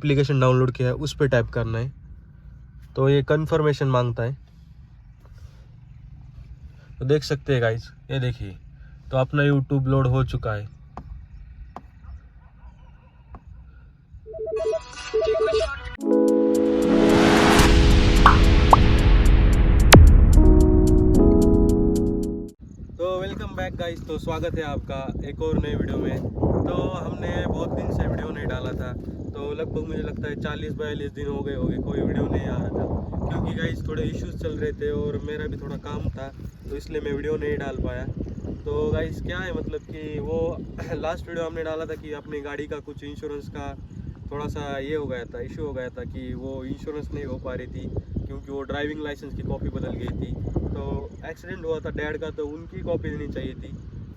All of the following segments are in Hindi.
एप्लीकेशन डाउनलोड किया है उस पर टैप करना है। तो ये कन्फर्मेशन मांगता है, तो देख सकते हैं गाइज, ये देखिए तो अपना यूट्यूब लोड हो चुका है। तो वेलकम बैक गाइस, तो स्वागत है आपका एक और नए वीडियो में। तो हमने बहुत दिन से वीडियो नहीं डाला था, तो लगभग मुझे लगता है 40-42 दिन हो गए होंगे कोई वीडियो नहीं आ रहा था, क्योंकि गाइस थोड़े इश्यूज चल रहे थे और मेरा भी थोड़ा काम था, तो इसलिए मैं वीडियो नहीं डाल पाया। तो गाइस क्या है मतलब कि वो लास्ट वीडियो हमने डाला था कि अपनी गाड़ी का कुछ इंश्योरेंस का थोड़ा सा ये हो गया था, इशू हो गया था कि वो इंश्योरेंस नहीं हो पा रही थी, क्योंकि वो ड्राइविंग लाइसेंस की कॉपी बदल गई थी। तो एक्सीडेंट हुआ था डैड का, तो उनकी कॉपी देनी चाहिए थी,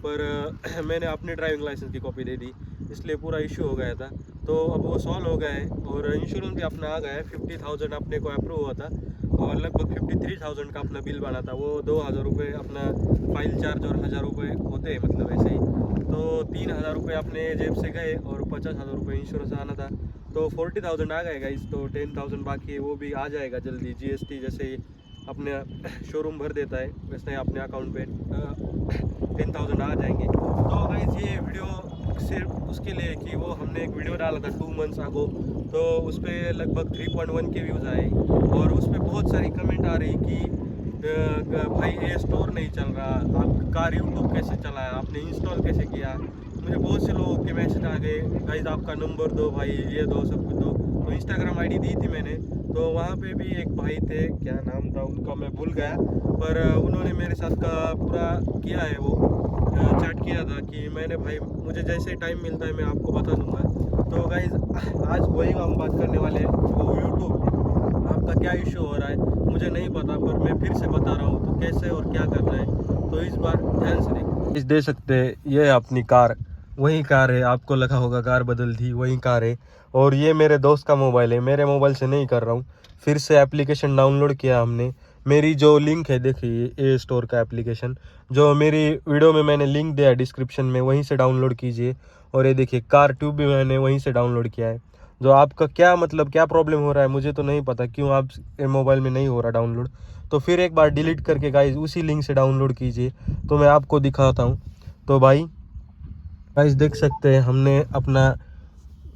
पर मैंने अपनी ड्राइविंग लाइसेंस की कॉपी दे दी, इसलिए पूरा इशू हो गया था। तो अब वो सॉल्व हो गया है और इंश्योरेंस भी अपना आ गया है। 50,000 अपने को अप्रूव हुआ था और लगभग 53,000 का अपना बिल बना था। वो 2,000 रुपये अपना फाइल चार्ज और 1,000 रुपये होते हैं, मतलब ऐसे ही। तो 3,000 रुपये अपने जेब से गए और 50,000 रुपये इंश्योरेंस आना था, तो 40,000 आ गएगा इस। तो 10,000 बाकी है, वो भी आ जाएगा जल्दी। GST जैसे ही अपने शोरूम भर देता है वैसे अपने अकाउंट पे 10,000 आ जाएंगे। तो गाइस ये वीडियो सिर्फ उसके लिए कि वो हमने एक वीडियो डाला था 2 मंथ्स अगो, तो उस पर लगभग 3.1 के व्यूज़ आए और उस पर बहुत सारी कमेंट आ रही कि भाई ये स्टोर नहीं चल रहा, आप कार यूट्यूब कैसे चलाया, आपने इंस्टॉल कैसे किया। मुझे बहुत से लोगों के मैसेज आ गए, गाइस आपका नंबर दो भाई, ये दो, सब कुछ दो। तो इंस्टाग्राम आईडी दी थी मैंने, तो वहाँ पे भी एक भाई थे, क्या नाम था उनका मैं भूल गया, पर उन्होंने मेरे साथ का पूरा किया है, वो चैट किया था कि मैंने भाई मुझे जैसे टाइम मिलता है मैं आपको बता दूंगा। तो गाइस आज वही हम बात करने वाले हैं, वो यूट्यूब आपका क्या इशू हो रहा है मुझे नहीं पता, पर मैं फिर से बता रहा हूँ तो कैसे और क्या करना है। तो इस बार ध्यान से देखिए। दे सकते हैं ये अपनी कार, वही कार है, आपको लगा होगा कार बदल थी, वही कार है। और ये मेरे दोस्त का मोबाइल है, मेरे मोबाइल से नहीं कर रहा हूँ। फिर से एप्लीकेशन डाउनलोड किया हमने, मेरी जो लिंक है देखिए ए स्टोर का एप्लीकेशन, जो मेरी वीडियो में मैंने लिंक दिया है डिस्क्रिप्शन में, वहीं से डाउनलोड कीजिए। और ये देखिए कार ट्यूब भी मैंने वहीं से डाउनलोड किया है। जो आपका क्या मतलब क्या प्रॉब्लम हो रहा है मुझे तो नहीं पता, क्यों आप मोबाइल में नहीं हो रहा डाउनलोड, तो फिर एक बार डिलीट करके गाइस उसी लिंक से डाउनलोड कीजिए, तो मैं आपको दिखाता हूँ। तो भाई गाइस देख सकते हैं हमने अपना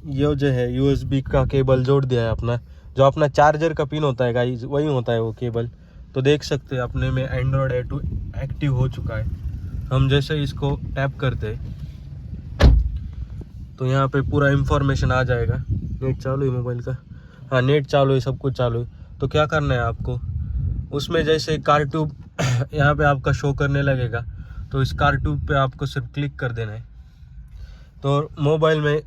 ये जो है USB का केबल जोड़ दिया है अपना, जो अपना चार्जर का पिन होता है गाइस वही होता है वो केबल। तो देख सकते हैं अपने में एंड्रॉयड A2 एक्टिव हो चुका है। हम जैसे इसको टैप करते हैं तो यहाँ पे पूरा इंफॉर्मेशन आ जाएगा। नेट चालू है मोबाइल का, हाँ नेट चालू है, सब कुछ चालू है। तो क्या करना है आपको, उसमें जैसे कार ट्यूब यहाँ पे आपका शो करने लगेगा, तो इस कार ट्यूब पे आपको सिर्फ क्लिक कर देना है। तो मोबाइल में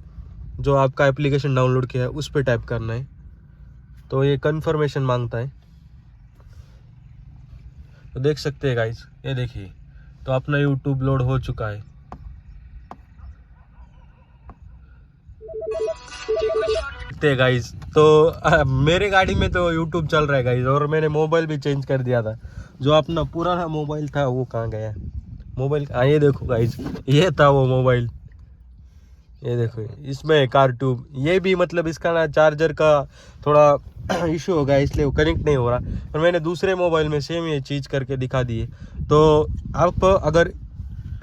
जो आपका एप्लीकेशन डाउनलोड किया है उस पर टैप करना है। तो ये कन्फर्मेशन मांगता है, तो देख सकते हैं गाइस, ये देखिए तो अपना यूट्यूब लोड हो चुका है। देखते गाइस, तो मेरे गाड़ी में तो यूट्यूब चल रहा है गाइस, और मैंने मोबाइल भी चेंज कर दिया था। जो अपना पुराना मोबाइल था वो कहाँ गया मोबाइल, ये देखो गाइस, ये था वो मोबाइल, ये देखो इसमें कार ट्यूब। ये भी मतलब इसका ना चार्जर का थोड़ा इशू होगा, इसलिए वो कनेक्ट नहीं हो रहा। और मैंने दूसरे मोबाइल में सेम ये चीज़ करके दिखा दी है। तो आप अगर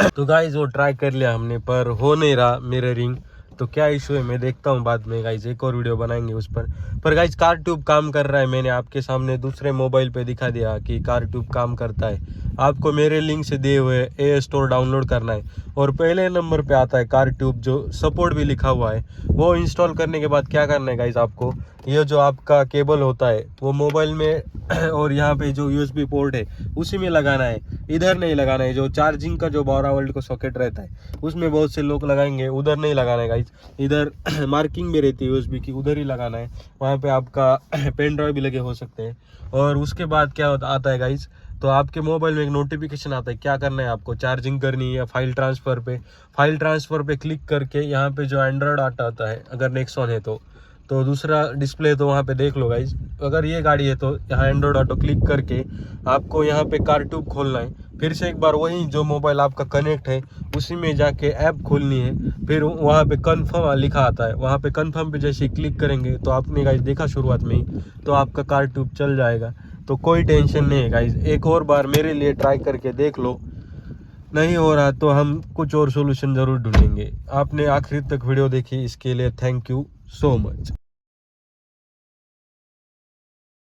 तो गाइस वो ट्राई कर लिया हमने, पर हो नहीं रहा मिररिंग। तो क्या इशू है मैं देखता हूँ बाद में गाइस, एक और वीडियो बनाएंगे उस पर गाइस कार ट्यूब काम कर रहा है। मैंने आपके सामने दूसरे मोबाइल पे दिखा दिया कि कार ट्यूब काम करता है। आपको मेरे लिंक से दिए हुए ए स्टोर डाउनलोड करना है और पहले नंबर पे आता है कार ट्यूब, जो सपोर्ट भी लिखा हुआ है। वो इंस्टॉल करने के बाद क्या करना है गाइस, आपको ये जो आपका केबल होता है वो मोबाइल में और यहाँ पे जो USB पोर्ट है उसी में लगाना है, इधर नहीं लगाना है। जो चार्जिंग का जो 12 वोल्ट का सॉकेट रहता है उसमें बहुत से लोग लगाएंगे, उधर नहीं लगाना है गाइस। इधर मार्किंग भी रहती है USB की, उधर ही लगाना है। वहाँ पे आपका पेन ड्राइव भी लगे हो सकते हैं। और उसके बाद क्या आता है गाइस, तो आपके मोबाइल में एक नोटिफिकेशन आता है। क्या करना है आपको, चार्जिंग करनी है या फाइल ट्रांसफ़र पे क्लिक करके यहाँ पे जो एंड्रॉयड आता है, अगर नेक्सॉन है तो तो दूसरा डिस्प्ले तो वहाँ पे देख लो गाइज। अगर ये गाड़ी है तो यहाँ एंड्रॉयड ऑटो क्लिक करके आपको यहाँ पे कार ट्यूब खोलना है, फिर से एक बार वही जो मोबाइल आपका कनेक्ट है उसी में जाके ऐप खोलनी है, फिर वहाँ पे कन्फर्म लिखा आता है, वहाँ पे कन्फर्म पे जैसे क्लिक करेंगे तो आपने गाइज देखा शुरुआत में ही, तो आपका कार ट्यूब चल जाएगा। तो कोई टेंशन नहीं है गाइज, एक और बार मेरे लिए ट्राई करके देख लो, नहीं हो रहा तो हम कुछ और सोल्यूशन ज़रूर ढूंढेंगे। आपने आखिर तक वीडियो देखी इसके लिए थैंक यू सो मच।